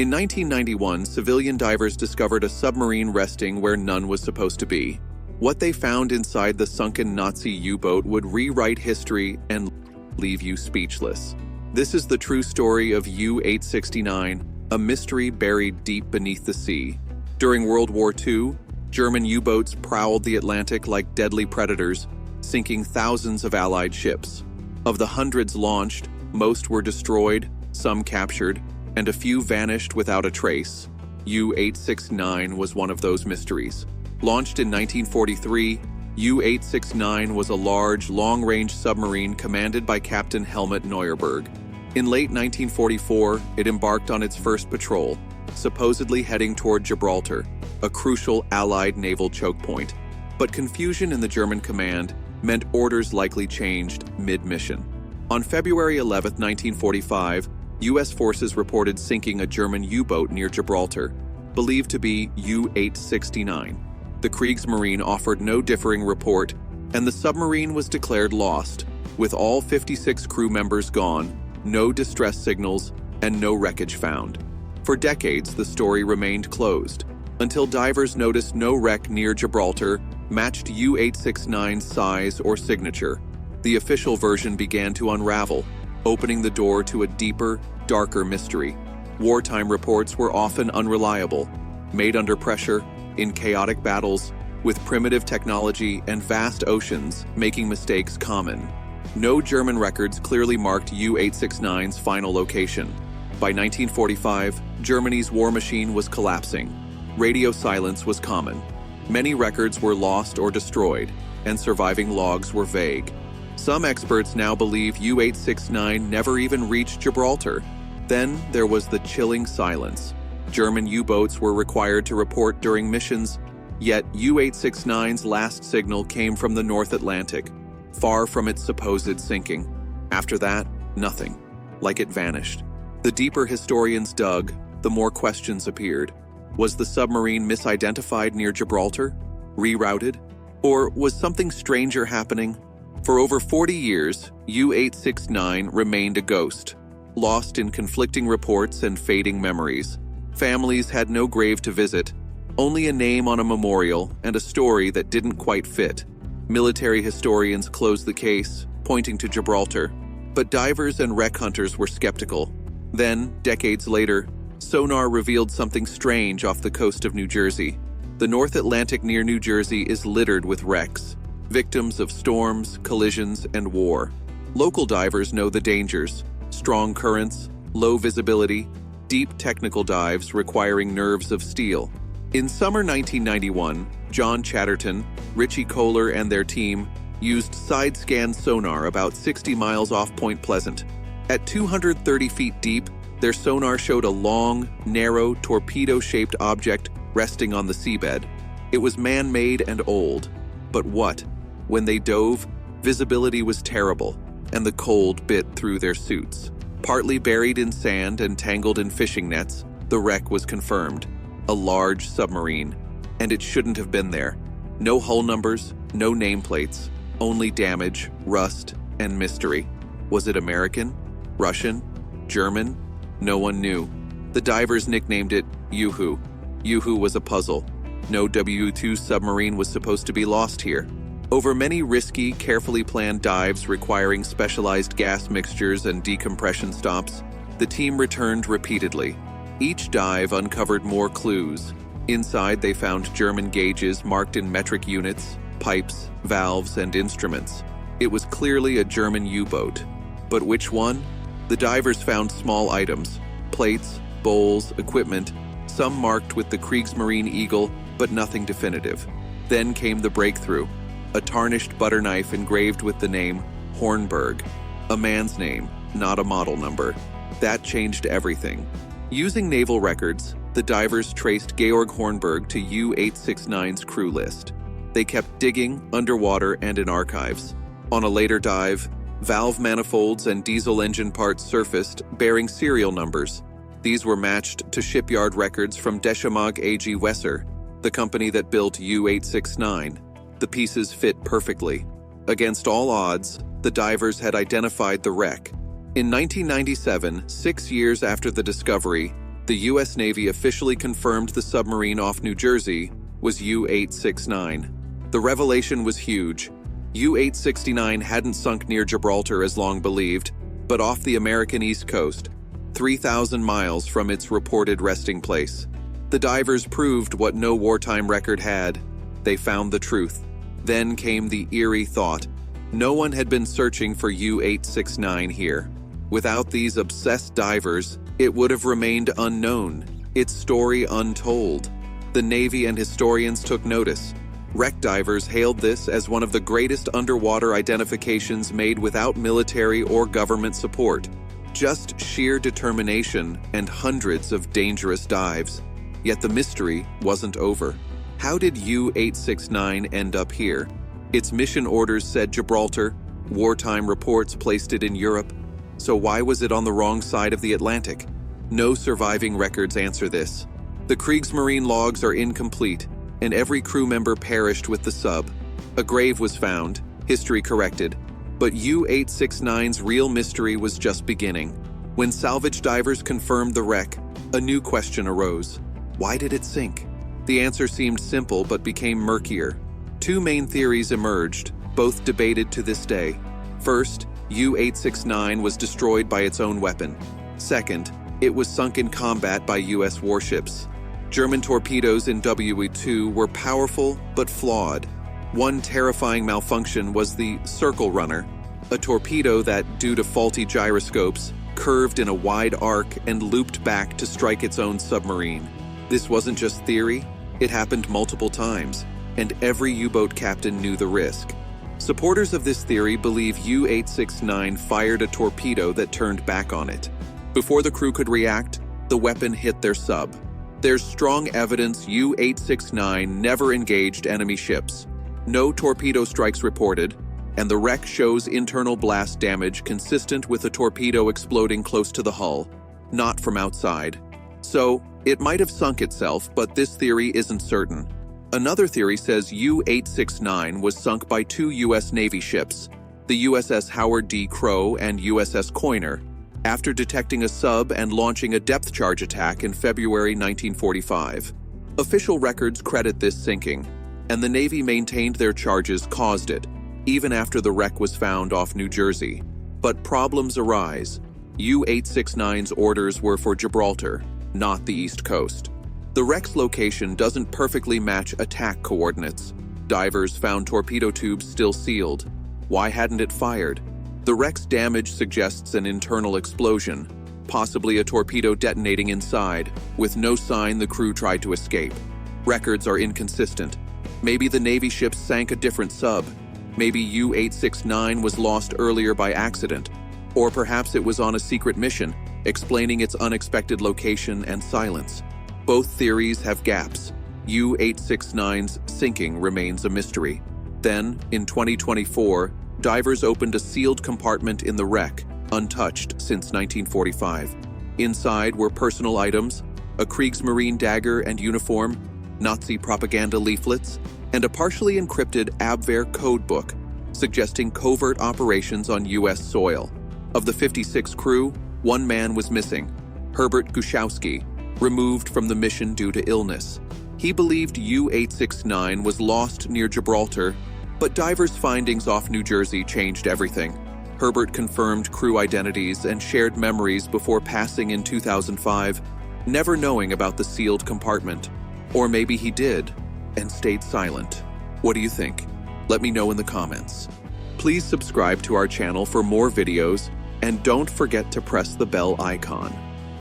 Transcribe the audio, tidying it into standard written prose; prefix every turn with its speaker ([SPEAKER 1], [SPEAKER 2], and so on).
[SPEAKER 1] In 1991, civilian divers discovered a submarine resting where none was supposed to be. What they found inside the sunken Nazi U-boat would rewrite history and leave you speechless. This is the true story of U-869, a mystery buried deep beneath the sea. During World War II, German U-boats prowled the Atlantic like deadly predators, sinking thousands of Allied ships. Of the hundreds launched, most were destroyed, some captured, and a few vanished without a trace. U-869 was one of those mysteries. Launched in 1943, U-869 was a large, long-range submarine commanded by Captain Helmut Neuerberg. In late 1944, it embarked on its first patrol, supposedly heading toward Gibraltar, a crucial Allied naval choke point. But confusion in the German command meant orders likely changed mid-mission. On February 11, 1945, U.S. forces reported sinking a German U-boat near Gibraltar, believed to be U-869. The Kriegsmarine offered no differing report, and the submarine was declared lost, with all 56 crew members gone, no distress signals, and no wreckage found. For decades, the story remained closed, until divers noticed no wreck near Gibraltar matched U-869's size or signature. The official version began to unravel, opening the door to a deeper, darker mystery. Wartime reports were often unreliable, made under pressure, in chaotic battles, with primitive technology and vast oceans making mistakes common. No German records clearly marked U-869's final location. By 1945, Germany's war machine was collapsing. Radio silence was common. Many records were lost or destroyed, and surviving logs were vague. Some experts now believe U-869 never even reached Gibraltar. Then there was the chilling silence. German U-boats were required to report during missions, yet U-869's last signal came from the North Atlantic, far from its supposed sinking. After that, nothing, like it vanished. The deeper historians dug, the more questions appeared. Was the submarine misidentified near Gibraltar? Rerouted? Or was something stranger happening? For over 40 years, U-869 remained a ghost, lost in conflicting reports and fading memories. Families had no grave to visit, only a name on a memorial and a story that didn't quite fit. Military historians closed the case, pointing to Gibraltar, but divers and wreck hunters were skeptical. Then, decades later, sonar revealed something strange off the coast of New Jersey. The North Atlantic near New Jersey is littered with wrecks, victims of storms, collisions, and war. Local divers know the dangers: strong currents, low visibility, deep technical dives requiring nerves of steel. In summer 1991, John Chatterton, Richie Kohler, and their team used side-scan sonar about 60 miles off Point Pleasant. At 230 feet deep, their sonar showed a long, narrow, torpedo-shaped object resting on the seabed. It was man-made and old. But what? When they dove, visibility was terrible, and the cold bit through their suits. Partly buried in sand and tangled in fishing nets, the wreck was confirmed. A large submarine, and it shouldn't have been there. No hull numbers, no nameplates, only damage, rust, and mystery. Was it American? Russian? German? No one knew. The divers nicknamed it Yoo-hoo. Yoo-hoo was a puzzle. No W-2 submarine was supposed to be lost here. Over many risky, carefully planned dives requiring specialized gas mixtures and decompression stops, the team returned repeatedly. Each dive uncovered more clues. Inside, they found German gauges marked in metric units, pipes, valves, and instruments. It was clearly a German U-boat. But which one? The divers found small items, plates, bowls, equipment, some marked with the Kriegsmarine Eagle, but nothing definitive. Then came the breakthrough. A tarnished butter knife engraved with the name Hornberg, a man's name, not a model number. That changed everything. Using naval records, the divers traced Georg Hornberg to U-869's crew list. They kept digging underwater and in archives. On a later dive, valve manifolds and diesel engine parts surfaced bearing serial numbers. These were matched to shipyard records from Deschamag AG Wesser, the company that built U-869. The pieces fit perfectly. Against all odds, the divers had identified the wreck. In 1997, 6 years after the discovery, The U.S. Navy officially confirmed the submarine off New Jersey was U-869. The revelation was huge. U-869 hadn't sunk near Gibraltar as long believed, but off the American East Coast, 3,000 miles from its reported resting place. The divers proved what no wartime record had. They found the truth. Then came the eerie thought. No one had been searching for U-869 here. Without these obsessed divers, it would have remained unknown, its story untold. The Navy and historians took notice. Wreck divers hailed this as one of the greatest underwater identifications made without military or government support. Just sheer determination and hundreds of dangerous dives. Yet the mystery wasn't over. How did U-869 end up here? Its mission orders said Gibraltar, wartime reports placed it in Europe. So why was it on the wrong side of the Atlantic? No surviving records answer this. The Kriegsmarine logs are incomplete, and every crew member perished with the sub. A grave was found, history corrected, but U-869's real mystery was just beginning. When salvage divers confirmed the wreck, a new question arose. Why did it sink? The answer seemed simple but became murkier. Two main theories emerged, both debated to this day. First, U-869 was destroyed by its own weapon. Second, it was sunk in combat by U.S. warships. German torpedoes in WE2 were powerful but flawed. One terrifying malfunction was the Circle Runner, a torpedo that, due to faulty gyroscopes, curved in a wide arc and looped back to strike its own submarine. This wasn't just theory, it happened multiple times, and every U-boat captain knew the risk. Supporters of this theory believe U-869 fired a torpedo that turned back on it. Before the crew could react, the weapon hit their sub. There's strong evidence U-869 never engaged enemy ships. No torpedo strikes reported, and the wreck shows internal blast damage consistent with a torpedo exploding close to the hull, not from outside. So, it might have sunk itself, but this theory isn't certain. Another theory says U-869 was sunk by two U.S. Navy ships, the USS Howard D. Crowe and USS Coiner, after detecting a sub and launching a depth charge attack in February 1945. Official records credit this sinking, and the Navy maintained their charges caused it, even after the wreck was found off New Jersey. But problems arise. U-869's orders were for Gibraltar, not the East Coast. The wreck's location doesn't perfectly match attack coordinates. Divers found torpedo tubes still sealed. Why hadn't it fired? The wreck's damage suggests an internal explosion, possibly a torpedo detonating inside, with no sign the crew tried to escape. Records are inconsistent. Maybe the Navy ship sank a different sub. Maybe U-869 was lost earlier by accident. Or perhaps it was on a secret mission, explaining its unexpected location and silence. Both theories have gaps. U-869's sinking remains a mystery. Then, in 2024, divers opened a sealed compartment in the wreck, untouched since 1945. Inside were personal items, a Kriegsmarine dagger and uniform, Nazi propaganda leaflets, and a partially encrypted Abwehr codebook, suggesting covert operations on U.S. soil. Of the 56 crew, one man was missing, Herbert Guszowski, removed from the mission due to illness. He believed U-869 was lost near Gibraltar, but divers' findings off New Jersey changed everything. Herbert confirmed crew identities and shared memories before passing in 2005, never knowing about the sealed compartment. Or maybe he did, and stayed silent. What do you think? Let me know in the comments. Please subscribe to our channel for more videos, and don't forget to press the bell icon.